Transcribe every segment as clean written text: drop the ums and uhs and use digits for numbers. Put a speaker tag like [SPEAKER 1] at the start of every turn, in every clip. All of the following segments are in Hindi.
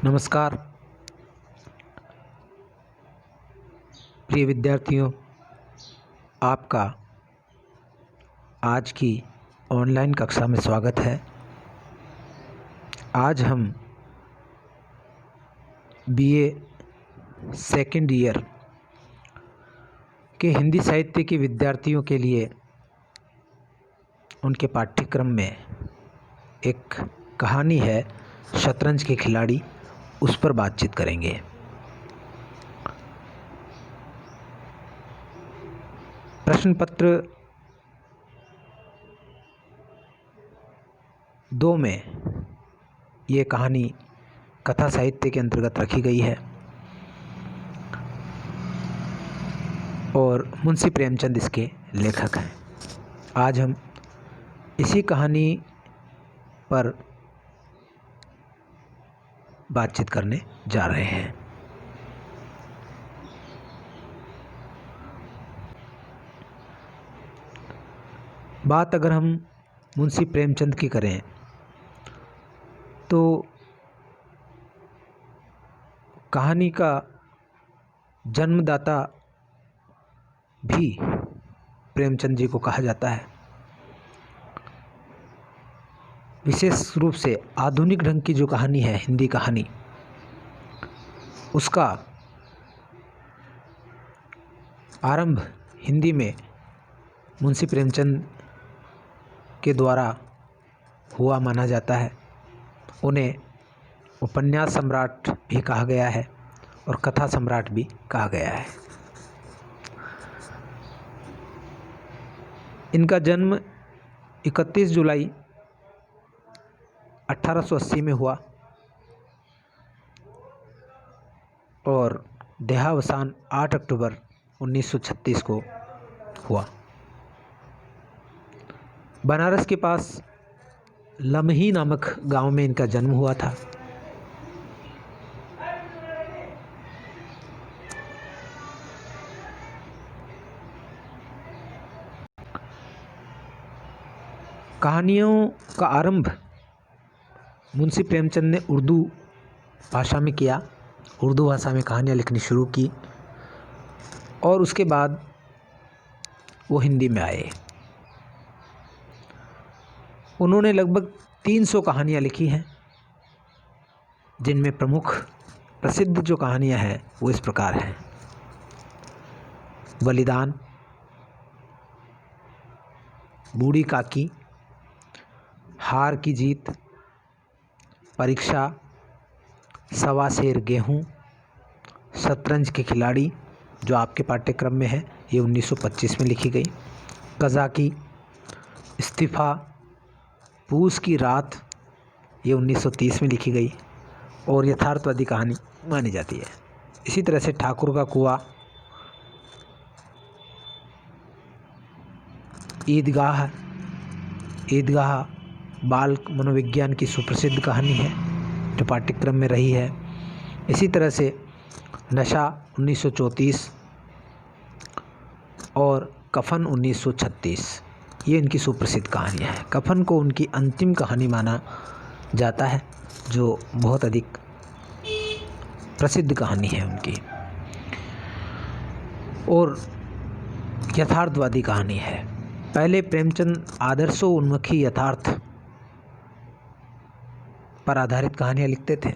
[SPEAKER 1] नमस्कार प्रिय विद्यार्थियों, आपका आज की ऑनलाइन कक्षा में स्वागत है। आज हम बीए सेकेंड ईयर के हिंदी साहित्य के विद्यार्थियों के लिए उनके पाठ्यक्रम में एक कहानी है शतरंज के खिलाड़ी, उस पर बातचीत करेंगे। प्रश्न पत्र 2 में ये कहानी कथा साहित्य के अंतर्गत रखी गई है और मुंशी प्रेमचंद इसके लेखक हैं। आज हम इसी कहानी पर बातचीत करने जा रहे हैं। बात अगर हम मुंशी प्रेमचंद की करें तो कहानी का जन्मदाता भी प्रेमचंद जी को कहा जाता है। विशेष रूप से आधुनिक ढंग की जो कहानी है, हिंदी कहानी, उसका आरंभ हिंदी में मुंशी प्रेमचंद के द्वारा हुआ माना जाता है। उन्हें उपन्यास सम्राट भी कहा गया है और कथा सम्राट भी कहा गया है। इनका जन्म 31 जुलाई 1880 में हुआ और देहावसान 8 अक्टूबर 1936 को हुआ। बनारस के पास लमही नामक गांव में इनका जन्म हुआ था। कहानियों का आरंभ मुंशी प्रेमचंद ने उर्दू भाषा में किया। उर्दू भाषा में कहानियाँ लिखनी शुरू की और उसके बाद वो हिंदी में आए। उन्होंने लगभग 300 कहानियाँ लिखी हैं, जिनमें प्रमुख प्रसिद्ध जो कहानियाँ हैं वो इस प्रकार हैं: बलिदान, बूढ़ी काकी, हार की जीत, परीक्षा, सवा शेर गेहूँ, शतरंज के खिलाड़ी जो आपके पाठ्यक्रम में है, ये 1925 में लिखी गई, कज़ाकी, इस्तीफ़ा, पूस की रात, ये 1930 में लिखी गई और यथार्थवादी कहानी मानी जाती है। इसी तरह से ठाकुर का कुआं, ईदगाह बाल मनोविज्ञान की सुप्रसिद्ध कहानी है जो पाठ्यक्रम में रही है। इसी तरह से नशा 1934 और कफन 1936, ये इनकी सुप्रसिद्ध कहानियाँ हैं। कफन को उनकी अंतिम कहानी माना जाता है, जो बहुत अधिक प्रसिद्ध कहानी है उनकी और यथार्थवादी कहानी है। पहले प्रेमचंद आदर्शोन्मुखी यथार्थ पर आधारित कहानियाँ लिखते थे,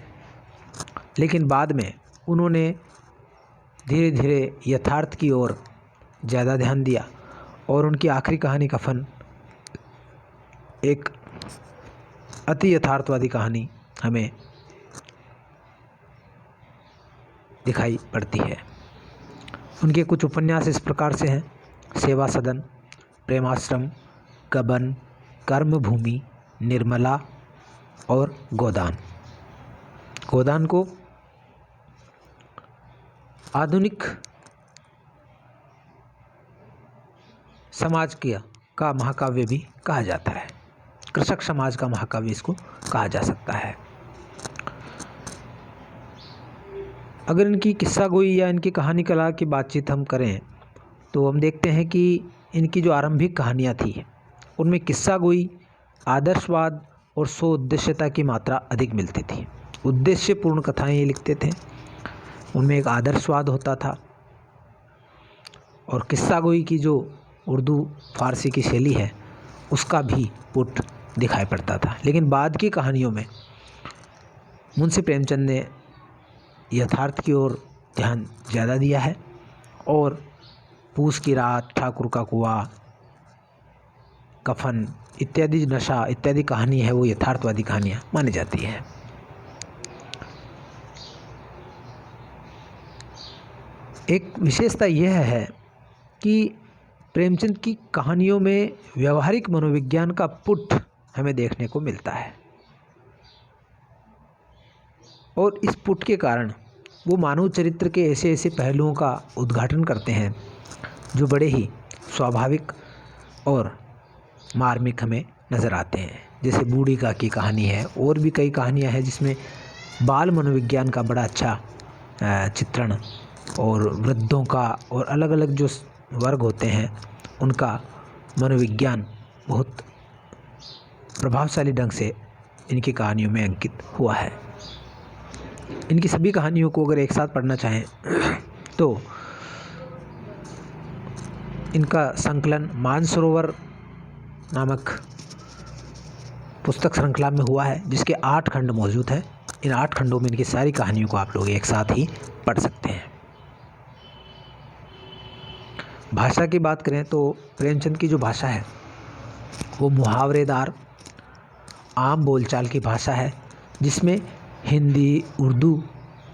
[SPEAKER 1] लेकिन बाद में उन्होंने धीरे धीरे यथार्थ की ओर ज़्यादा ध्यान दिया और उनकी आखिरी कहानी कफन एक अति यथार्थवादी कहानी हमें दिखाई पड़ती है। उनके कुछ उपन्यास इस प्रकार से हैं: सेवा सदन, प्रेमाश्रम, गबन, कर्मभूमि, निर्मला और गोदान। गोदान को आधुनिक समाज का महाकाव्य भी कहा जाता है। कृषक समाज का महाकाव्य इसको कहा जा सकता है। अगर इनकी किस्सा गोई या इनकी कहानी कला की बातचीत हम करें तो हम देखते हैं कि इनकी जो आरंभिक कहानियाँ थी उनमें किस्सा गोई, आदर्शवाद और स्वउद्देश्यता की मात्रा अधिक मिलती थी। उद्देश्यपूर्ण कथाएं ये लिखते थे। उनमें एक आदर्शवाद होता था और किस्सा गोई की जो उर्दू फारसी की शैली है उसका भी पुट दिखाई पड़ता था। लेकिन बाद की कहानियों में मुंशी प्रेमचंद ने यथार्थ की ओर ध्यान ज़्यादा दिया है और पूस की रात, ठाकुर का कुआं, कफन इत्यादि, नशा इत्यादि कहानी है वो यथार्थवादी कहानियाँ मानी जाती है। एक विशेषता यह है कि प्रेमचंद की कहानियों में व्यवहारिक मनोविज्ञान का पुट हमें देखने को मिलता है और इस पुट के कारण वो मानव चरित्र के ऐसे ऐसे पहलुओं का उद्घाटन करते हैं जो बड़े ही स्वाभाविक और मार्मिक हमें नज़र आते हैं। जैसे बूढ़ी का की कहानी है, और भी कई कहानियाँ हैं जिसमें बाल मनोविज्ञान का बड़ा अच्छा चित्रण और वृद्धों का और अलग अलग जो वर्ग होते हैं उनका मनोविज्ञान बहुत प्रभावशाली ढंग से इनकी कहानियों में अंकित हुआ है। इनकी सभी कहानियों को अगर एक साथ पढ़ना चाहें तो इनका संकलन मानसरोवर नामक पुस्तक श्रृंखला में हुआ है, जिसके 8 खंड मौजूद हैं। इन 8 खंडों में इनकी सारी कहानियों को आप लोग एक साथ ही पढ़ सकते हैं। भाषा की बात करें तो प्रेमचंद की जो भाषा है वो मुहावरेदार आम बोलचाल की भाषा है, जिसमें हिंदी उर्दू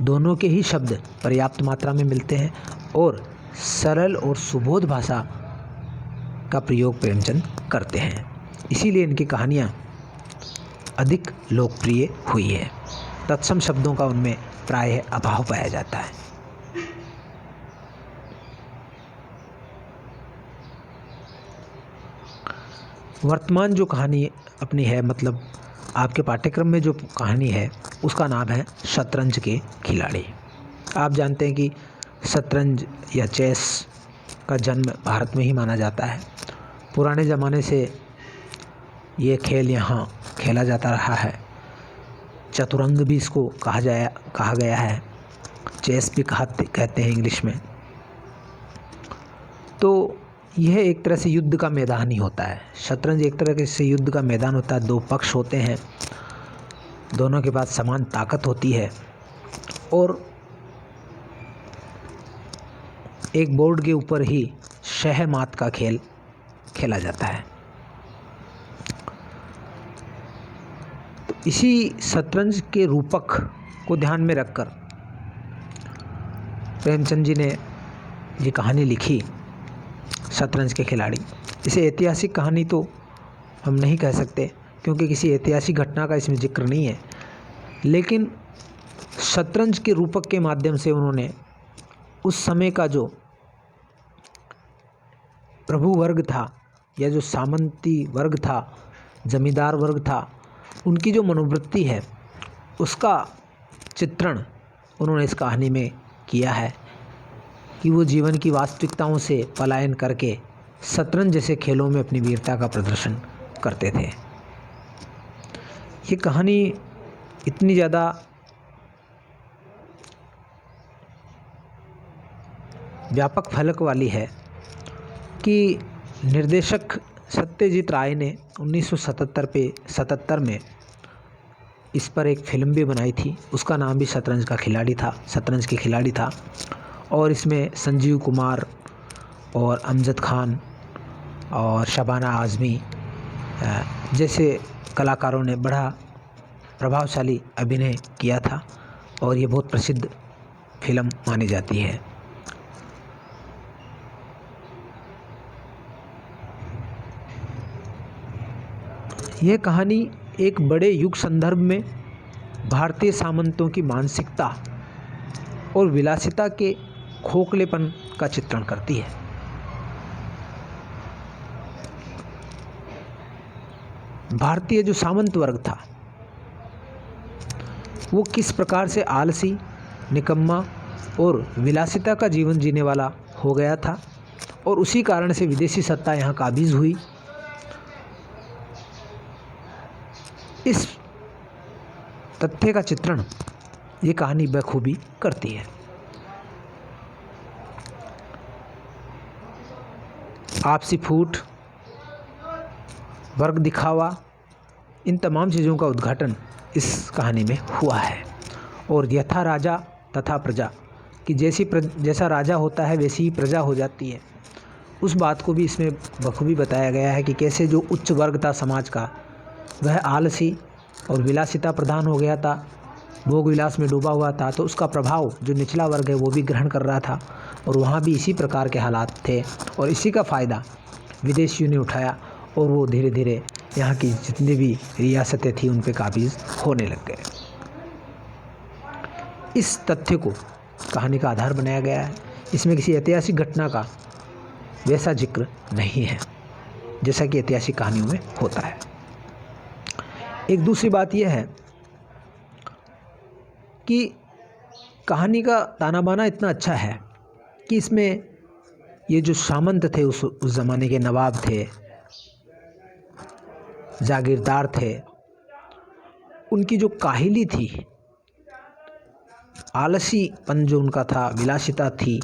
[SPEAKER 1] दोनों के ही शब्द पर्याप्त मात्रा में मिलते हैं और सरल और सुबोध भाषा का प्रयोग प्रेमचंद करते हैं। इसीलिए इनकी कहानियाँ अधिक लोकप्रिय हुई है। तत्सम शब्दों का उनमें प्रायः अभाव पाया जाता है। वर्तमान जो कहानी अपनी है, मतलब आपके पाठ्यक्रम में जो कहानी है उसका नाम है शतरंज के खिलाड़ी। आप जानते हैं कि शतरंज या चेस का जन्म भारत में ही माना जाता है। पुराने ज़माने से ये खेल यहाँ खेला जाता रहा है। चतुरंग भी इसको कहा गया है, चेस भी कहते हैं इंग्लिश में। तो यह एक तरह से युद्ध का मैदान ही होता है। शतरंज एक तरह से युद्ध का मैदान होता है। 2 पक्ष होते हैं, दोनों के पास समान ताकत होती है और एक बोर्ड के ऊपर ही शह मात का खेल खेला जाता है। तो इसी शतरंज के रूपक को ध्यान में रखकर प्रेमचंद जी ने ये कहानी लिखी, शतरंज के खिलाड़ी। इसे ऐतिहासिक कहानी तो हम नहीं कह सकते क्योंकि किसी ऐतिहासिक घटना का इसमें जिक्र नहीं है, लेकिन शतरंज के रूपक के माध्यम से उन्होंने उस समय का जो प्रभु वर्ग था या जो सामंती वर्ग था, जमींदार वर्ग था, उनकी जो मनोवृत्ति है उसका चित्रण उन्होंने इस कहानी में किया है कि वो जीवन की वास्तविकताओं से पलायन करके शतरंज जैसे खेलों में अपनी वीरता का प्रदर्शन करते थे। ये कहानी इतनी ज़्यादा व्यापक फलक वाली है कि निर्देशक सत्यजीत राय ने 1977 में इस पर एक फिल्म भी बनाई थी। उसका नाम भी शतरंज के खिलाड़ी था और इसमें संजीव कुमार और अमजद खान और शबाना आज़मी जैसे कलाकारों ने बड़ा प्रभावशाली अभिनय किया था और ये बहुत प्रसिद्ध फिल्म मानी जाती है। यह कहानी एक बड़े युग संदर्भ में भारतीय सामंतों की मानसिकता और विलासिता के खोखलेपन का चित्रण करती है। भारतीय जो सामंत वर्ग था वो किस प्रकार से आलसी, निकम्मा और विलासिता का जीवन जीने वाला हो गया था और उसी कारण से विदेशी सत्ता यहाँ काबिज हुई। इस तथ्य का चित्रण ये कहानी बखूबी करती है। आपसी फूट, वर्ग दिखावा, इन तमाम चीज़ों का उद्घाटन इस कहानी में हुआ है। और यथा राजा तथा प्रजा कि जैसा राजा होता है वैसी ही प्रजा हो जाती है, उस बात को भी इसमें बखूबी बताया गया है कि कैसे जो उच्च वर्ग था समाज का वह आलसी और विलासिता प्रधान हो गया था, भोग विलास में डूबा हुआ था, तो उसका प्रभाव जो निचला वर्ग है वो भी ग्रहण कर रहा था और वहाँ भी इसी प्रकार के हालात थे और इसी का फ़ायदा विदेशियों ने उठाया और वो धीरे धीरे यहाँ की जितनी भी रियासतें थी उन पे काबिज होने लग गए। इस तथ्य को कहानी का आधार बनाया गया है। इसमें किसी ऐतिहासिक घटना का वैसा जिक्र नहीं है जैसा कि ऐतिहासिक कहानियों में होता है। एक दूसरी बात यह है कि कहानी का ताना बाना इतना अच्छा है कि इसमें ये जो सामंत थे, उस ज़माने के नवाब थे, जागीरदार थे, उनकी जो काहिली थी, आलसीपन जो उनका था, विलासिता थी,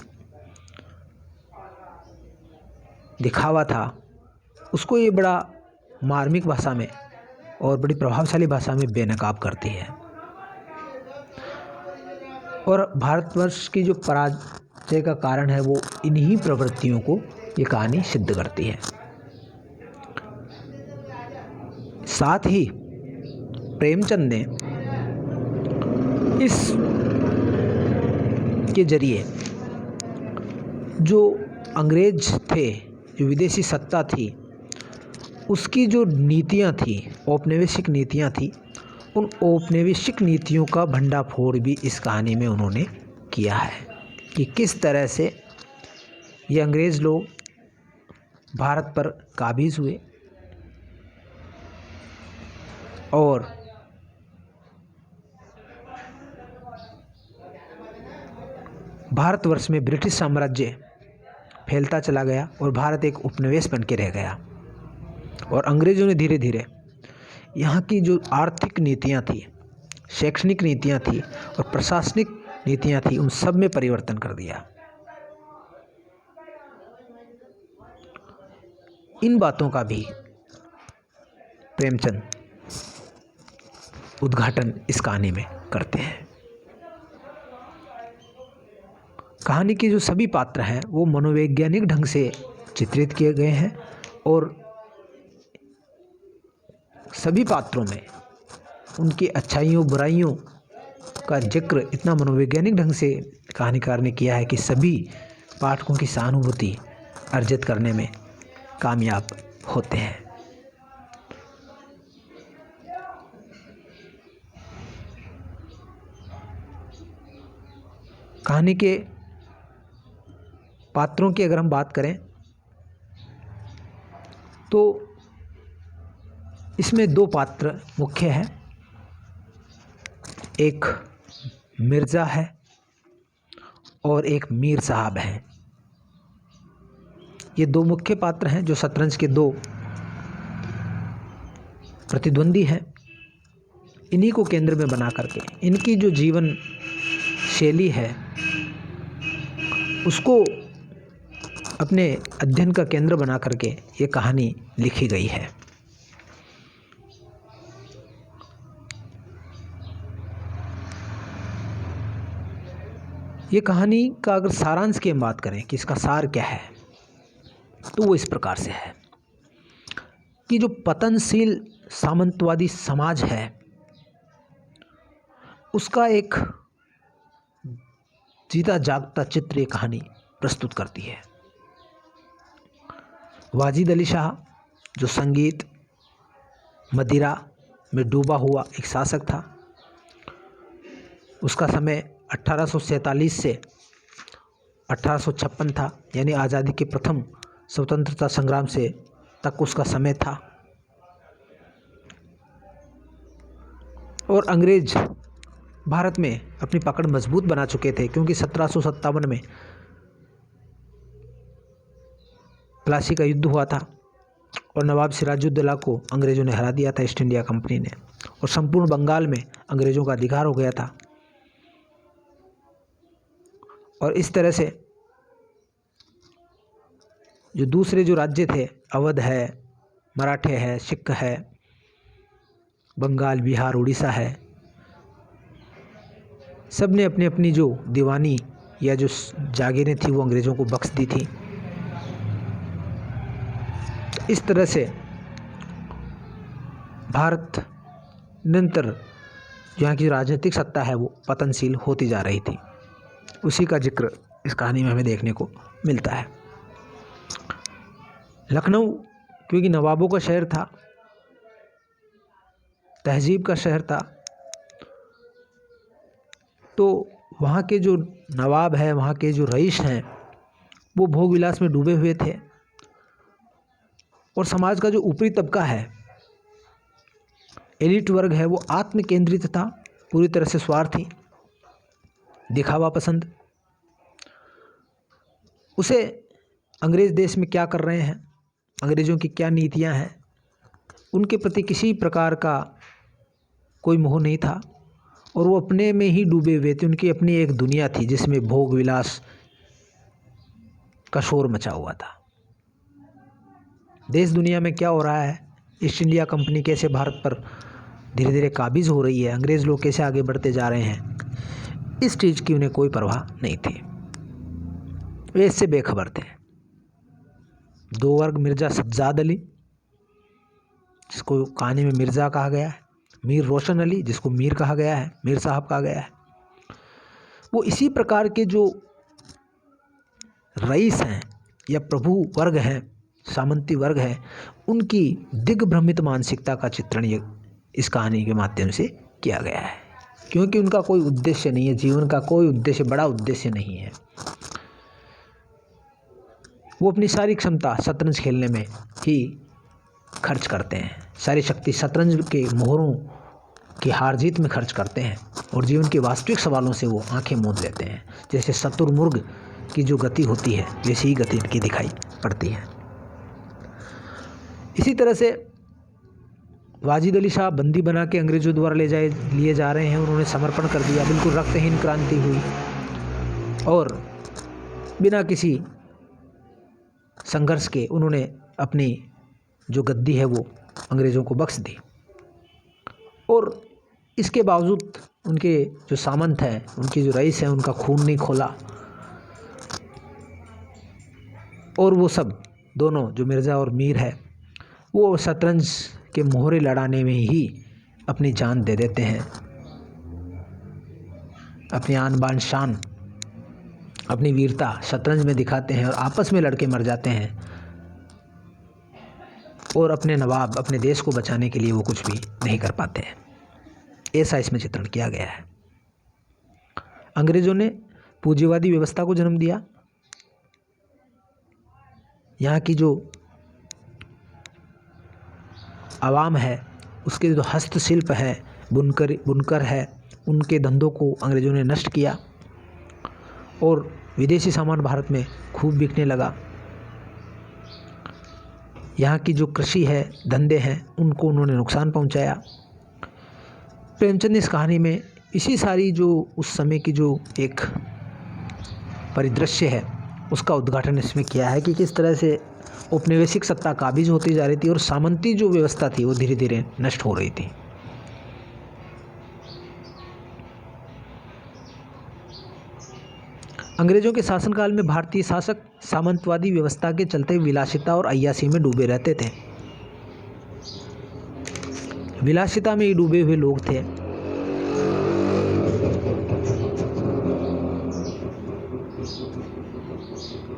[SPEAKER 1] दिखावा था, उसको ये बड़ा मार्मिक भाषा में और बड़ी प्रभावशाली भाषा में बेनकाब करती है। और भारतवर्ष की जो पराजय का कारण है वो इन्हीं प्रवृत्तियों को ये कहानी सिद्ध करती है। साथ ही प्रेमचंद ने इस के जरिए जो अंग्रेज थे, जो विदेशी सत्ता थी, उसकी जो नीतियाँ थी, औपनिवेशिक नीतियाँ थी, उन औपनिवेशिक नीतियों का भंडाफोड़ भी इस कहानी में उन्होंने किया है कि किस तरह से ये अंग्रेज़ लोग भारत पर काबिज हुए और भारतवर्ष में ब्रिटिश साम्राज्य फैलता चला गया और भारत एक उपनिवेश बन के रह गया। और अंग्रेज़ों ने धीरे धीरे यहाँ की जो आर्थिक नीतियाँ थी, शैक्षणिक नीतियाँ थी और प्रशासनिक नीतियाँ थी, उन सब में परिवर्तन कर दिया। इन बातों का भी प्रेमचंद उद्घाटन इस कहानी में करते हैं। कहानी के जो सभी पात्र हैं वो मनोवैज्ञानिक ढंग से चित्रित किए गए हैं और सभी पात्रों में उनकी अच्छाइयों बुराइयों का जिक्र इतना मनोवैज्ञानिक ढंग से कहानीकार ने किया है कि सभी पाठकों की सहानुभूति अर्जित करने में कामयाब होते हैं। कहानी के पात्रों की अगर हम बात करें तो इसमें दो पात्र मुख्य हैं। एक मिर्ज़ा है और एक मीर साहब हैं। ये दो मुख्य पात्र हैं जो शतरंज के दो प्रतिद्वंदी हैं। इन्हीं को केंद्र में बना करके इनकी जो जीवन शैली है उसको अपने अध्ययन का केंद्र बना करके ये कहानी लिखी गई है। ये कहानी का अगर सारांश की हम बात करें कि इसका सार क्या है तो वो इस प्रकार से है कि जो पतनशील सामंतवादी समाज है उसका एक जीता जागता चित्र ये कहानी प्रस्तुत करती है। वाजिद अली शाह जो संगीत मदिरा में डूबा हुआ एक शासक था, उसका समय 1847 से 1856 था, यानी आज़ादी के प्रथम स्वतंत्रता संग्राम से तक उसका समय था। और अंग्रेज भारत में अपनी पकड़ मजबूत बना चुके थे क्योंकि 1757 में प्लासी का युद्ध हुआ था और नवाब सिराजुद्दौला को अंग्रेज़ों ने हरा दिया था, ईस्ट इंडिया कंपनी ने, और संपूर्ण बंगाल में अंग्रेज़ों का अधिकार हो गया था। और इस तरह से जो दूसरे जो राज्य थे, अवध है, मराठे है, सिख है, बंगाल, बिहार, उड़ीसा है, सब ने अपनी अपनी जो दीवानी या जो जागीरें थी वो अंग्रेज़ों को बख्श दी थी। इस तरह से भारत निरंतर यहाँ की राजनीतिक सत्ता है वो पतनशील होती जा रही थी। उसी का जिक्र इस कहानी में हमें देखने को मिलता है। लखनऊ क्योंकि नवाबों का शहर था, तहजीब का शहर था, तो वहाँ के जो नवाब हैं, वहाँ के जो रईस हैं, वो भोग विलास में डूबे हुए थे। और समाज का जो ऊपरी तबका है, एलिट वर्ग है, वो आत्म केंद्रित था, पूरी तरह से स्वार्थी, दिखावा पसंद। उसे अंग्रेज़ देश में क्या कर रहे हैं, अंग्रेज़ों की क्या नीतियां हैं, उनके प्रति किसी प्रकार का कोई मोह नहीं था, और वो अपने में ही डूबे हुए थे। उनकी अपनी एक दुनिया थी जिसमें भोग विलास का शोर मचा हुआ था। देश दुनिया में क्या हो रहा है, ईस्ट इंडिया कंपनी कैसे भारत पर धीरे धीरे काबिज हो रही है, अंग्रेज़ लोग कैसे आगे बढ़ते जा रहे हैं, इस चीज़ की उन्हें कोई परवाह नहीं थी। वे इससे बेखबर थे। दो वर्ग, मिर्ज़ा सज्जाद अली जिसको कहानी में मिर्ज़ा कहा गया है, मीर रोशन अली जिसको मीर कहा गया है, मीर साहब कहा गया है, वो इसी प्रकार के जो रईस हैं या प्रभु वर्ग हैं, सामंती वर्ग है, उनकी दिग्भ्रमित मानसिकता का चित्रण ये इस कहानी के माध्यम से किया गया है। क्योंकि उनका कोई उद्देश्य नहीं है, जीवन का कोई उद्देश्य, बड़ा उद्देश्य नहीं है। वो अपनी सारी क्षमता शतरंज खेलने में ही खर्च करते हैं, सारी शक्ति शतरंज के मोहरों की हार जीत में खर्च करते हैं, और जीवन के वास्तविक सवालों से वो आंखें मूंद लेते हैं। जैसे शतुरमुर्ग की जो गति होती है, वैसी ही गति इनकी दिखाई पड़ती है। इसी तरह से वाजिद अली शाह बंदी बना के अंग्रेजों द्वारा लिए जा रहे हैं। उन्होंने समर्पण कर दिया, बिल्कुल रक्तहीन क्रांति हुई, और बिना किसी संघर्ष के उन्होंने अपनी जो गद्दी है वो अंग्रेज़ों को बख्श दी। और इसके बावजूद उनके जो सामंत हैं, उनके जो रईस हैं, उनका खून नहीं खोला, और वो सब दोनों जो मिर्ज़ा और मीर है, वो शतरंज के मोहरे लड़ाने में ही अपनी जान दे देते हैं, अपनी आन बान शान, अपनी वीरता शतरंज में दिखाते हैं, और आपस में लड़के मर जाते हैं, और अपने नवाब, अपने देश को बचाने के लिए वो कुछ भी नहीं कर पाते हैं। ऐसा इसमें चित्रण किया गया है। अंग्रेज़ों ने पूंजीवादी व्यवस्था को जन्म दिया। यहाँ की जो आवाम है, उसके जो हस्तशिल्प है, बुनकर है, उनके धंधों को अंग्रेज़ों ने नष्ट किया, और विदेशी सामान भारत में खूब बिकने लगा। यहाँ की जो कृषि है, धंधे हैं, उनको उन्होंने नुकसान पहुँचाया। प्रेमचंद इस कहानी में इसी सारी जो उस समय की जो एक परिदृश्य है, उसका उद्घाटन इसमें किया है कि किस तरह से औपनिवेशिक सत्ता काबिज होती जा रही थी, और सामंती जो व्यवस्था थी वो धीरे धीरे नष्ट हो रही थी। अंग्रेजों के शासनकाल में भारतीय शासक सामंतवादी व्यवस्था के चलते विलासिता और अय्यासी में डूबे रहते थे। विलासिता में ही डूबे हुए लोग थे।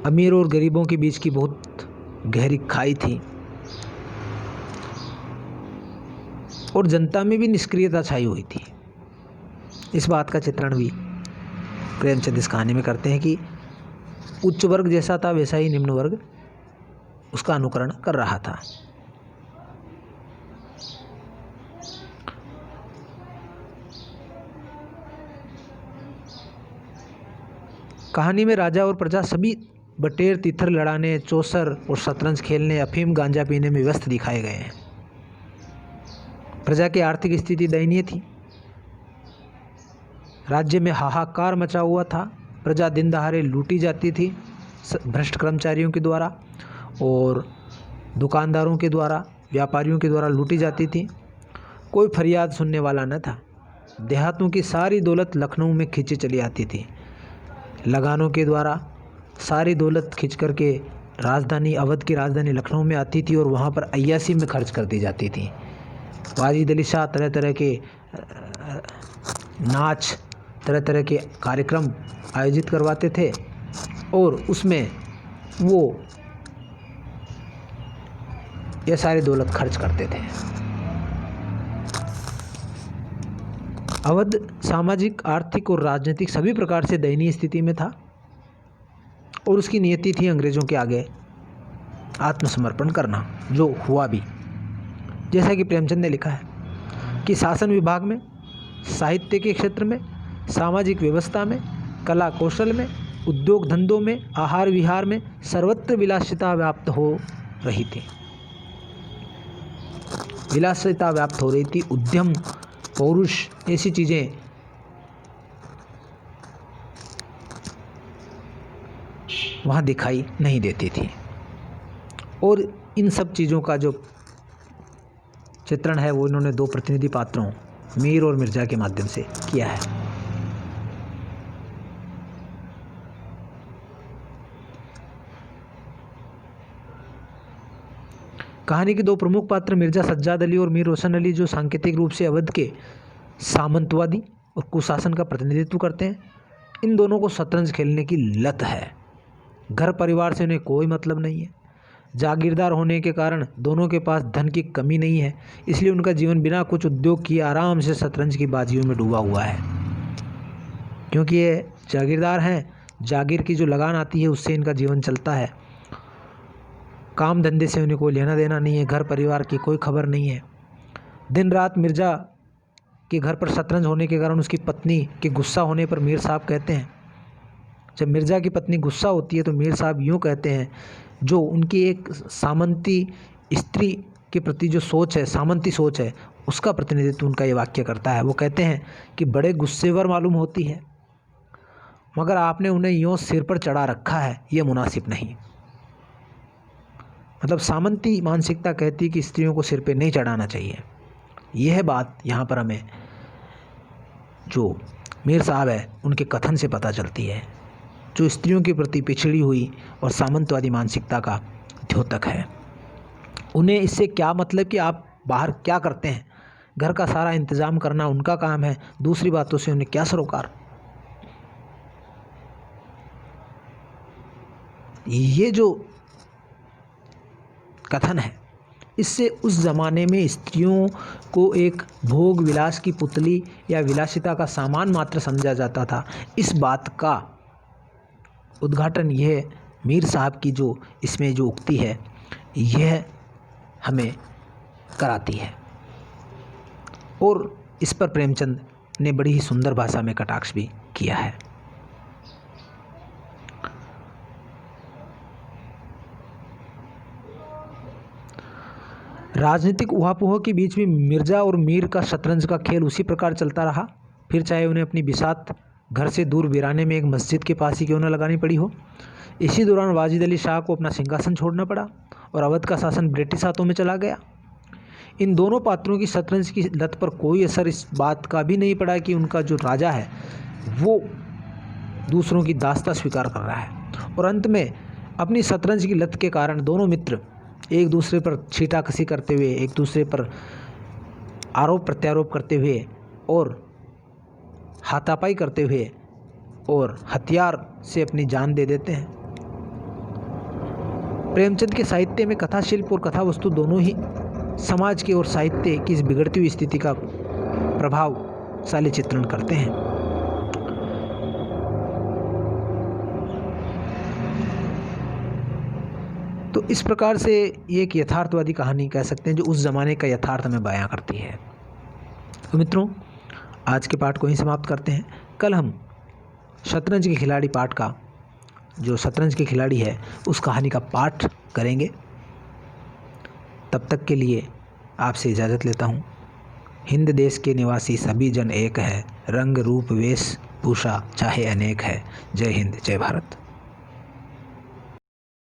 [SPEAKER 1] अमीर और गरीबों के बीच की बहुत गहरी खाई थी, और जनता में भी निष्क्रियता छाई हुई थी। इस बात का चित्रण भी प्रेमचंद इस कहानी में करते हैं कि उच्च वर्ग जैसा था वैसा ही निम्न वर्ग उसका अनुकरण कर रहा था। कहानी में राजा और प्रजा सभी बटेर तीथर लड़ाने, चौसर और शतरंज खेलने, अफीम गांजा पीने में व्यस्त दिखाए गए हैं। प्रजा की आर्थिक स्थिति दयनीय थी। राज्य में हाहाकार मचा हुआ था। प्रजा दिन दहाड़े लूटी जाती थी भ्रष्ट कर्मचारियों के द्वारा और दुकानदारों के द्वारा, व्यापारियों के द्वारा लूटी जाती थी। कोई फरियाद सुनने वाला न था। देहातों की सारी दौलत लखनऊ में खींची चली आती थी। लगानों के द्वारा सारी दौलत खींच करके राजधानी, अवध की राजधानी लखनऊ में आती थी और वहाँ पर अय्यासी में खर्च कर दी जाती थी। वाजिद अली शाह तरह तरह के नाच, तरह तरह के कार्यक्रम आयोजित करवाते थे और उसमें वो ये सारी दौलत खर्च करते थे। अवध सामाजिक, आर्थिक और राजनीतिक सभी प्रकार से दयनीय स्थिति में था और उसकी नियति थी अंग्रेज़ों के आगे आत्मसमर्पण करना, जो हुआ भी। जैसा कि प्रेमचंद ने लिखा है कि शासन विभाग में, साहित्य के क्षेत्र में, सामाजिक व्यवस्था में, कला कौशल में, उद्योग धंधों में, आहार विहार में सर्वत्र विलासिता व्याप्त हो रही थी। विलासिता व्याप्त हो रही थी। उद्यम, पौरुष, ऐसी चीज़ें वहाँ दिखाई नहीं देती थी। और इन सब चीज़ों का जो चित्रण है वो इन्होंने दो प्रतिनिधि पात्रों, मीर और मिर्ज़ा के माध्यम से किया है। कहानी के दो प्रमुख पात्र मिर्ज़ा सज्जाद अली और मीर रोशन अली, जो सांकेतिक रूप से अवध के सामंतवादी और कुशासन का प्रतिनिधित्व करते हैं। इन दोनों को शतरंज खेलने की लत है। घर परिवार से उन्हें कोई मतलब नहीं है। जागीरदार होने के कारण दोनों के पास धन की कमी नहीं है, इसलिए उनका जीवन बिना कुछ उद्योग किए आराम से शतरंज की बाजियों में डूबा हुआ है। क्योंकि ये जागीरदार हैं, जागीर की जो लगान आती है उससे इनका जीवन चलता है। काम धंधे से उन्हें कोई लेना देना नहीं है, घर परिवार की कोई खबर नहीं है। दिन रात मिर्ज़ा के घर पर शतरंज होने के कारण उसकी पत्नी के गुस्सा होने पर मीर साहब कहते हैं, जब मिर्ज़ा की पत्नी गुस्सा होती है तो मीर साहब यूँ कहते हैं, जो उनकी एक सामंती स्त्री के प्रति जो सोच है, सामंती सोच है, उसका प्रतिनिधित्व उनका ये वाक्य करता है। वो कहते हैं कि बड़े गुस्सेवर मालूम होती है, मगर आपने उन्हें यूँ सिर पर चढ़ा रखा है, ये मुनासिब नहीं। मतलब सामंती मानसिकता कहती है कि स्त्रियों को सिर पे नहीं चढ़ाना चाहिए। यह बात यहाँ पर हमें जो मीर साहब है उनके कथन से पता चलती है, जो स्त्रियों के प्रति पिछड़ी हुई और सामंतवादी मानसिकता का द्योतक है। उन्हें इससे क्या मतलब कि आप बाहर क्या करते हैं, घर का सारा इंतज़ाम करना उनका काम है, दूसरी बातों से उन्हें क्या सरोकार। ये जो कथन है, इससे उस ज़माने में स्त्रियों को एक भोग विलास की पुतली या विलासिता का सामान मात्र समझा जाता था। इस बात का उद्घाटन यह मीर साहब की जो इसमें जो उक्ति है यह हमें कराती है। और इस पर प्रेमचंद ने बड़ी ही सुंदर भाषा में कटाक्ष भी किया है। राजनीतिक उहापोह के बीच में मिर्ज़ा और मीर का शतरंज का खेल उसी प्रकार चलता रहा, फिर चाहे उन्हें अपनी बिसात घर से दूर वीराने में एक मस्जिद के पास ही क्यों न लगानी पड़ी हो। इसी दौरान वाजिद अली शाह को अपना सिंहासन छोड़ना पड़ा और अवध का शासन ब्रिटिश हाथों में चला गया। इन दोनों पात्रों की शतरंज की लत पर कोई असर इस बात का भी नहीं पड़ा कि उनका जो राजा है वो दूसरों की दास्ता स्वीकार कर रहा है। और अंत में अपनी शतरंज की लत के कारण दोनों मित्र एक दूसरे पर छीटाकसी करते हुए, एक दूसरे पर आरोप प्रत्यारोप करते हुए और हाथापाई करते हुए और हथियार से अपनी जान दे देते हैं। प्रेमचंद के साहित्य में कथा शिल्प और कथा वस्तु दोनों ही समाज की और साहित्य की इस बिगड़ती हुई स्थिति का प्रभावशाली चित्रण करते हैं। तो इस प्रकार से ये एक यथार्थवादी कहानी कह सकते हैं जो उस ज़माने का यथार्थ में बयां करती है। तो मित्रों, आज के पाठ को ही समाप्त करते हैं। कल हम शतरंज के खिलाड़ी पाठ का जो शतरंज के खिलाड़ी है उस कहानी का पाठ करेंगे। तब तक के लिए आपसे इजाज़त लेता हूँ। हिंद देश के निवासी सभी जन एक है, रंग रूप वेश भूषा चाहे अनेक है। जय हिंद, जय भारत।